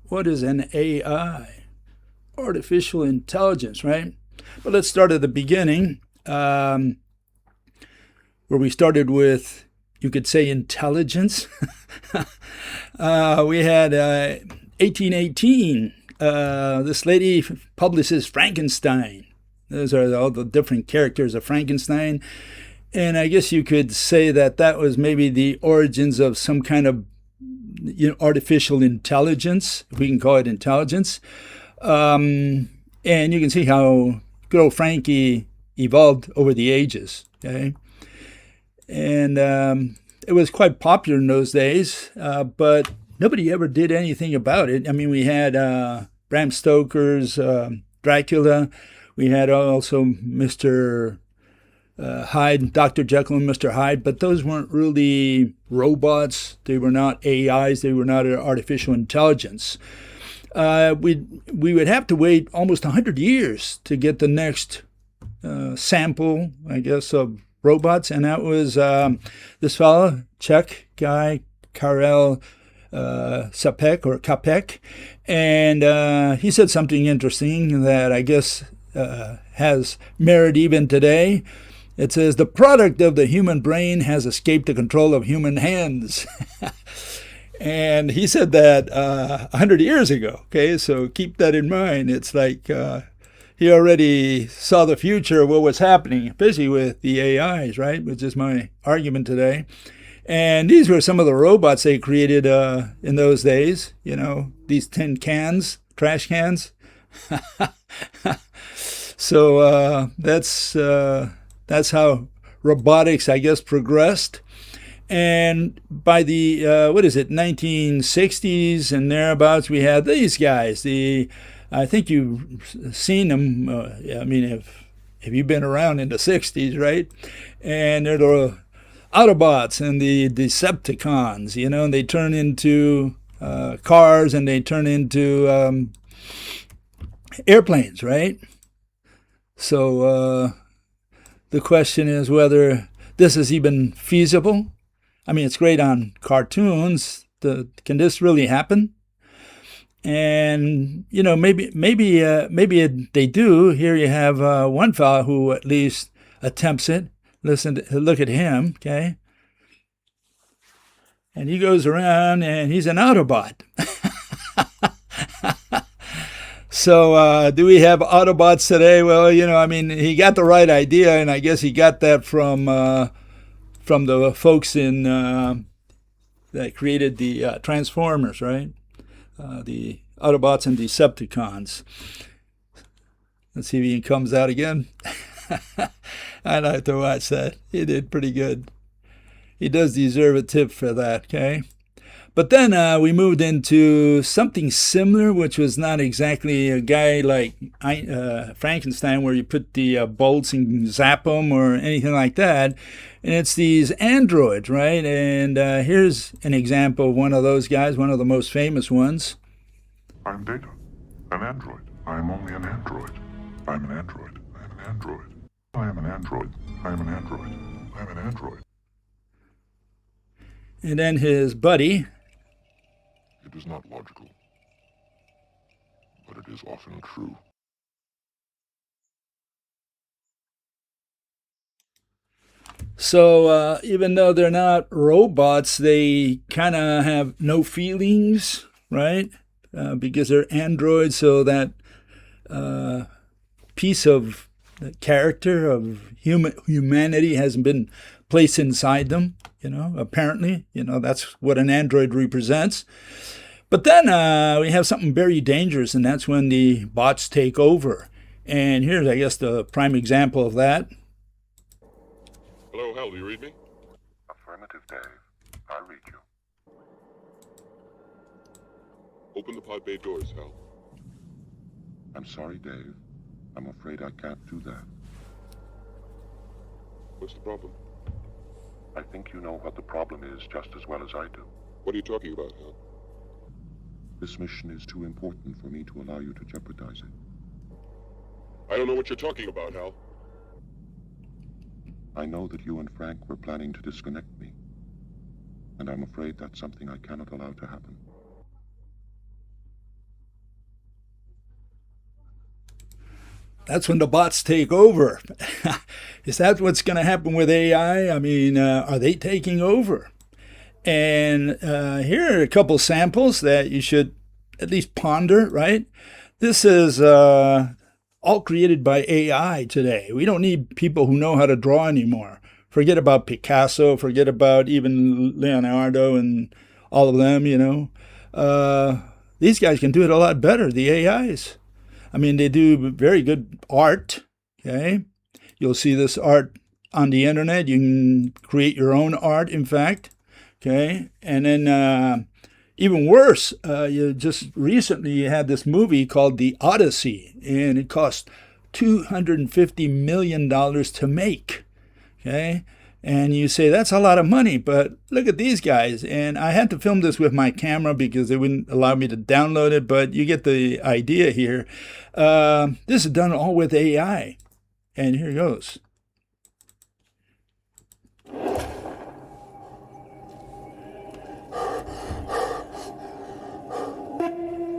what is an AI? Artificial intelligence, right? But let's start at the beginning, where we started with, you could say, intelligence. We had 1818. This lady publishes Frankenstein. Those are all the different characters of Frankenstein. And I guess you could say that that was maybe the origins of some kind of artificial intelligence, if we can call it intelligence. And you can see how good old Frankie evolved over the ages. Okay, and it was quite popular in those days, but nobody ever did anything about it. I mean, we had Bram Stoker's Dracula. We had also Mr. Hyde, Dr. Jekyll and Mr. Hyde, but those weren't really robots. They were not AIs. They were not artificial intelligence. We would have to wait almost 100 years to get the next sample, I guess, of robots, and that was this fellow, Czech guy, Karel Capek, and he said something interesting that I guess has merit even today. It says, the product of the human brain has escaped the control of human hands. And he said that 100 years ago, okay? So keep that in mind. It's like he already saw the future of what was happening, especially with the AIs, right? Which is my argument today. And these were some of the robots they created in those days, these tin cans, trash cans. So that's how robotics, I guess, progressed. And by the 1960s and thereabouts, we had these guys. I think you've seen them. I mean, if you've been around in the '60s, right? And they're the Autobots and the Decepticons, and they turn into cars and they turn into airplanes, right? So the question is whether this is even feasible. I mean, it's great on cartoons. Can this really happen? And maybe they do. Here you have one fellow who at least attempts it. Look at him, okay? And he goes around and he's an Autobot. So do we have Autobots today? Well, I mean, he got the right idea, and I guess he got that from the folks that created the Transformers, right? The Autobots and Decepticons. Let's see if he comes out again. I'd have to watch that. He did pretty good. He does deserve a tip for that, okay? But then we moved into something similar, which was not exactly a guy like Frankenstein, where you put the bolts and zap them or anything like that. And it's these androids, right? And here's an example of one of those guys, one of the most famous ones. I'm Data, an android. I am only an android. I'm an android. I am an android. I am an android. I am an android. I am an android. And then his buddy. It is not logical, but it is often true. So even though they're not robots, they kind of have no feelings, right? Because they're androids, so that piece of the character of humanity hasn't been placed inside them, apparently. That's what an android represents. But then we have something very dangerous, and that's when the bots take over. And here's, I guess, the prime example of that. Hello, Hal, do you read me? Affirmative, Dave. I read you. Open the pod bay doors, Hal. I'm sorry, Dave. I'm afraid I can't do that. What's the problem? I think you know what the problem is just as well as I do. What are you talking about, Hal? This mission is too important for me to allow you to jeopardize it. I don't know what you're talking about, Hal. I know that you and Frank were planning to disconnect me, and I'm afraid that's something I cannot allow to happen. that's when the bots take over. Is that what's going to happen with AI? I mean, are they taking over? And here are a couple samples that you should at least ponder, right? This is all created by AI today. We don't need people who know how to draw anymore. Forget about Picasso, forget about even Leonardo and all of them, you know. These guys can do it a lot better, the AIs. I mean, they do very good art, okay? You'll see this art on the internet. You can create your own art, in fact, okay? And then even worse, you just recently had this movie called The Odyssey, and it cost $250 million to make, okay? And you say, that's a lot of money, but look at these guys. And I had to film this with my camera because they wouldn't allow me to download it, but you get the idea here. This is done all with AI. And here goes.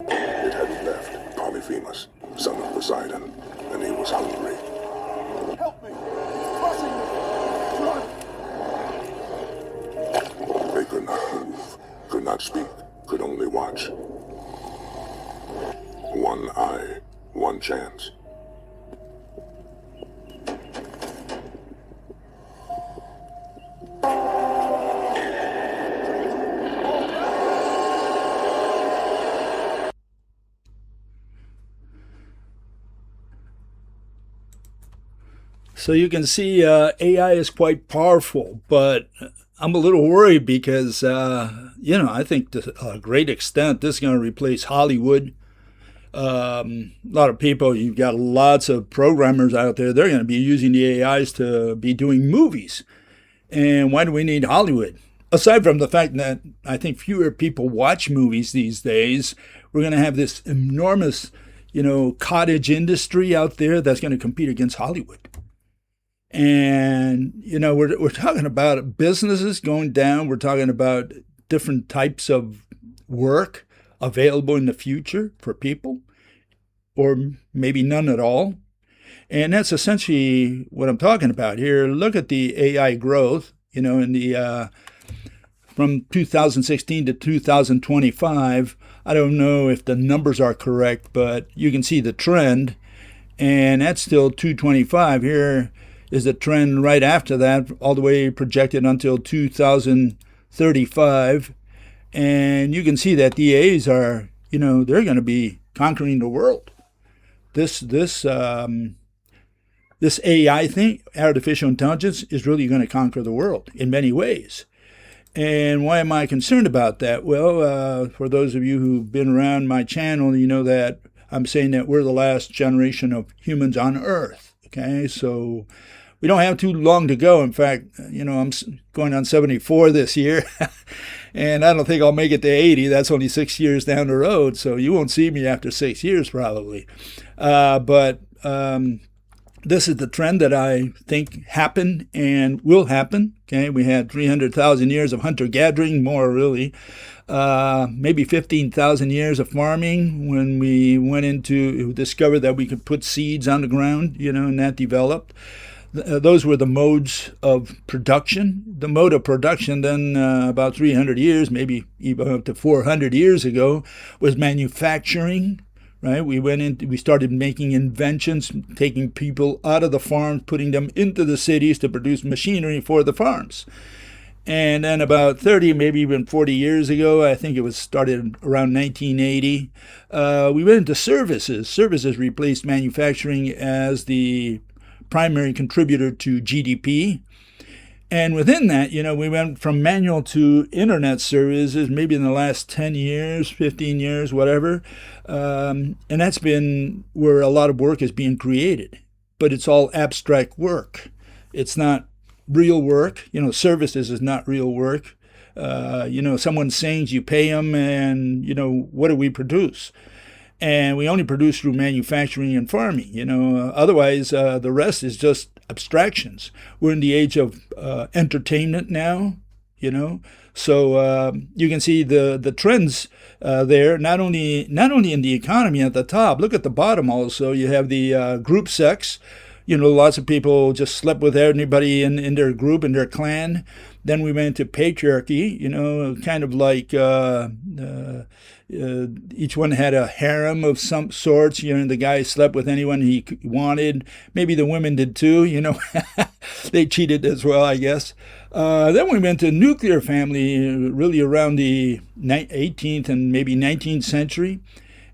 It had left Polyphemus, son of Poseidon, and he was hungry. Help me! It's crushing me! Run! They could not move, could not speak, could only watch. One eye, one chance. So you can see AI is quite powerful, but I'm a little worried because, I think to a great extent this is going to replace Hollywood. A lot of people, you've got lots of programmers out there, they're going to be using the AIs to be doing movies. And why do we need Hollywood? Aside from the fact that I think fewer people watch movies these days, we're going to have this enormous, cottage industry out there that's going to compete against Hollywood. And, we're talking about businesses going down. We're talking about different types of work available in the future for people, or maybe none at all. And that's essentially what I'm talking about here. Look at the AI growth, in the from 2016 to 2025. I don't know if the numbers are correct, but you can see the trend, and that's still 225. Here is the trend right after that, all the way projected until 2035. And you can see that DAs are, they're going to be conquering the world. This AI thing, artificial intelligence, is really going to conquer the world in many ways. And why am I concerned about that? Well, for those of you who've been around my channel, you know that I'm saying that we're the last generation of humans on Earth. Okay, so we don't have too long to go. In fact, I'm going on 74 this year, and I don't think I'll make it to 80. That's only 6 years down the road, so you won't see me after 6 years probably. But this is the trend that I think happened and will happen. Okay, we had 300,000 years of hunter-gathering, more really. Maybe 15,000 years of farming when we discovered that we could put seeds on the ground, and that developed. Those were the modes of production. The mode of production then about 300 years, maybe even up to 400 years ago, was manufacturing, right? We started making inventions, taking people out of the farms, putting them into the cities to produce machinery for the farms. And then about 30, maybe even 40 years ago, I think it was started around 1980, we went into services. Services replaced manufacturing as the primary contributor to GDP. And within that, we went from manual to internet services maybe in the last 10 years, 15 years, whatever. And that's been where a lot of work is being created. But it's all abstract work. It's not real work. Services is not real work. Someone sings, you pay them, and, what do we produce? And we only produce through manufacturing and farming. Otherwise, the rest is just abstractions. We're in the age of entertainment now, you know. So you can see the trends there, not only in the economy at the top. Look at the bottom also. You have the group sex. You know, lots of people just slept with anybody in their group, in their clan. Then we went to patriarchy, you know, kind of like each one had a harem of some sorts. You know, the guy slept with anyone he wanted. Maybe the women did too, you know. They cheated as well, I guess. Then we went to nuclear family, really around the 18th and maybe 19th century.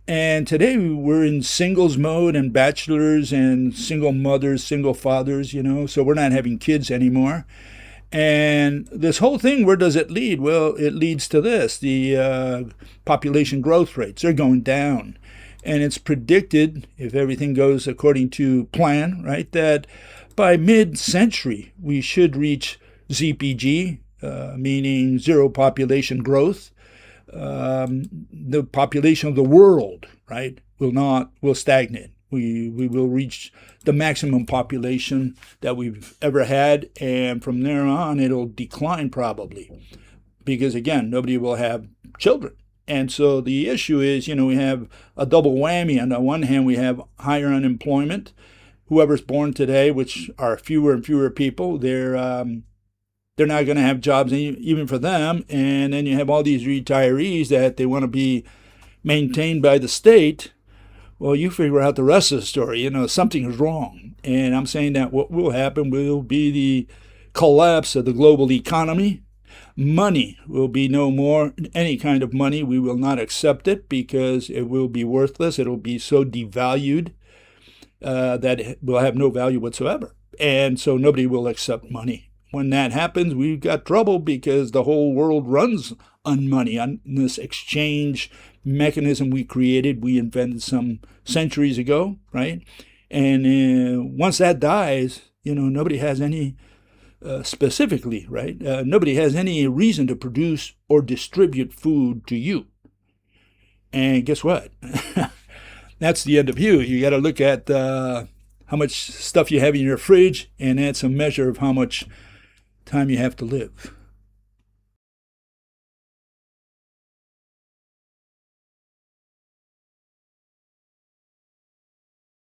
And today we're in singles mode and bachelors and single mothers, single fathers, you know, so we're not having kids anymore. And this whole thing, where does it lead? Well, it leads to this. The population growth rates are going down. And it's predicted, if everything goes according to plan, right, that by mid-century we should reach ZPG, meaning zero population growth. The population of the world, right, will stagnate. We will reach the maximum population that we've ever had, and from there on it'll decline probably, because again, nobody will have children. And so the issue is, you know, we have a double whammy. On the one hand, we have higher unemployment. Whoever's born today, which are fewer and fewer people, they're not going to have jobs even for them. And then you have all these retirees that they want to be maintained by the state. Well, you figure out the rest of the story. You know, something is wrong. And I'm saying that what will happen will be the collapse of the global economy. Money will be no more any kind of money. We will not accept it because it will be worthless. It will be so devalued that it will have no value whatsoever. And so nobody will accept money. When that happens, we've got trouble because the whole world runs on money, on this exchange mechanism we created, we invented some centuries ago, right? And once that dies, you know, nobody has any, specifically, right? Nobody has any reason to produce or distribute food to you. And guess what? That's the end of you. You got to look at how much stuff you have in your fridge, and that's a measure of how much time you have to live.